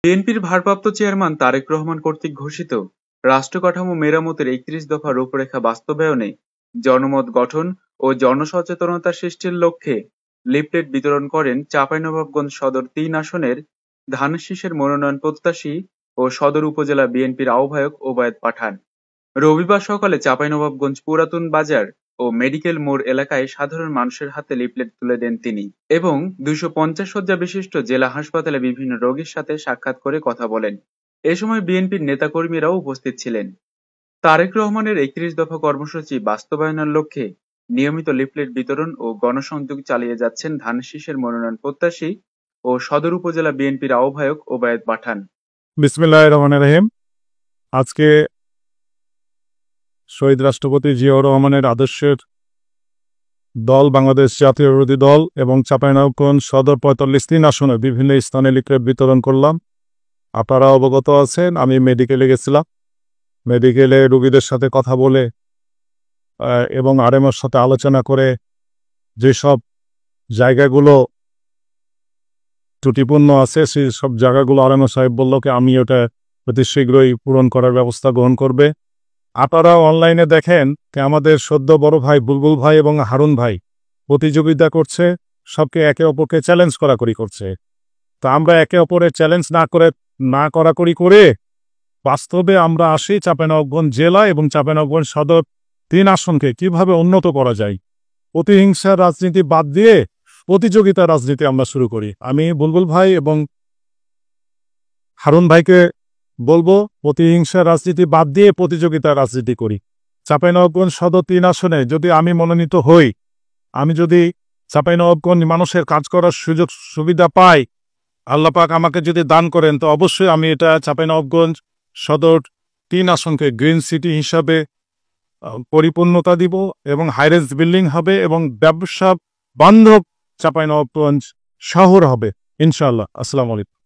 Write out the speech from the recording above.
বিএনপির ভারপ্রাপ্ত চেয়ারম্যান তারেক রহমান কর্তৃক ঘোষিত রাষ্ট্র কাঠামো মেরামতের ৩১ দফা রূপরেখা বাস্তবায়নে জনমত গঠন ও জনসচেতনতা সৃষ্টির লক্ষ্যে লিফলেট বিতরণ করেন চাঁপাইনবাবগঞ্জ সদর ৩ আসনের ধানের মনোনয়ন প্রত্যাশী ও সদর উপজেলা বিএনপির আহ্বায়ক ওবায়দ পাঠান। রবিবার সকালে চাঁপাইনবাবগঞ্জ পুরাতন বাজার ও মেডিকেল মোড় এলাকায় সাধারণ মানুষের হাতে লিফলেট তুলে দেন তিনি এবং ২৫০ শয্যা বিশিষ্ট জেলা হাসপাতালে বিভিন্ন রোগীর সাথে সাক্ষাৎ করে কথা বলেন। এ সময় বিএনপির নেতাকর্মীরাও উপস্থিত ছিলেন। তারেক রহমানের ৩১ দফা কর্মসূচি বাস্তবায়নের লক্ষ্যে নিয়মিত লিফলেট বিতরণ ও গণসংযোগ চালিয়ে যাচ্ছেন ধানের মনোনয়ন প্রত্যাশী ও সদর উপজেলা বিএনপির আহ্বায়ক ওবায়দ পাঠান। বিসমিল্লাহির রহমানির রহিম। আজকে শহীদ রাষ্ট্রপতি জিয়াউর রহমানের আদর্শের দল বাংলাদেশ জাতীয়তাবাদী দল এবং চাঁপাইনবাবগঞ্জ সদর ৪৫ আসনে বিভিন্ন স্থানে লিফলেট বিতরণ করলাম। আপনারা অবগত আছেন, আমি মেডিকেলে গেছিলাম। মেডিকেলে রোগীদের সাথে কথা বলে এবং আরএমওর সাথে আলোচনা করে যেসব জায়গাগুলো ত্রুটিপূর্ণ আছে সেই সব জায়গাগুলো আরএমও সাহেব বলল কি আমি ওটা অতি শীঘ্রই পূরণ করার ব্যবস্থা গ্রহণ করবে। আপনারা অনলাইনে দেখেন আমাদের সদ্য বড় ভাই বুলবুল ভাই এবং হারুন ভাই প্রতিযোগিতা করছে, সবকে একে অপরকে চ্যালেঞ্জ করাকরি করছে। তো আমরা একে অপরের চ্যালেঞ্জ না করাকরি করে বাস্তবে আমরা আসি চাঁপাইনবাবগঞ্জ জেলা এবং চাঁপাইনবাবগঞ্জ সদর ৩ আসনকে কিভাবে উন্নত করা যায়। প্রতিহিংসার রাজনীতি বাদ দিয়ে প্রতিযোগিতার রাজনীতি আমরা শুরু করি। আমি বুলবুল ভাই এবং হারুন ভাইকে বলবো প্রতিহিংসার রাজনীতি বাদ দিয়ে প্রতিযোগিতার রাজনীতি করি। চাঁপাইনবাবগঞ্জ সদর ৩ আসনে যদি আমি মনোনীত হই, আমি যদি চাঁপাইনবাবগঞ্জ মানুষের কাজ করার সুযোগ সুবিধা পাই, আল্লাহ পাক আমাকে যদি দান করেন, তো অবশ্যই আমি এটা চাঁপাইনবাবগঞ্জ সদর ৩ আসনকে গ্রিন সিটি হিসাবে পরিপূর্ণতা দিব এবং হাইরেঞ্জ বিল্ডিং হবে এবং ব্যবসা বান্ধব চাঁপাইনবাবগঞ্জ শহর হবে ইনশাআল্লাহ। আসসালামু আলাইকুম।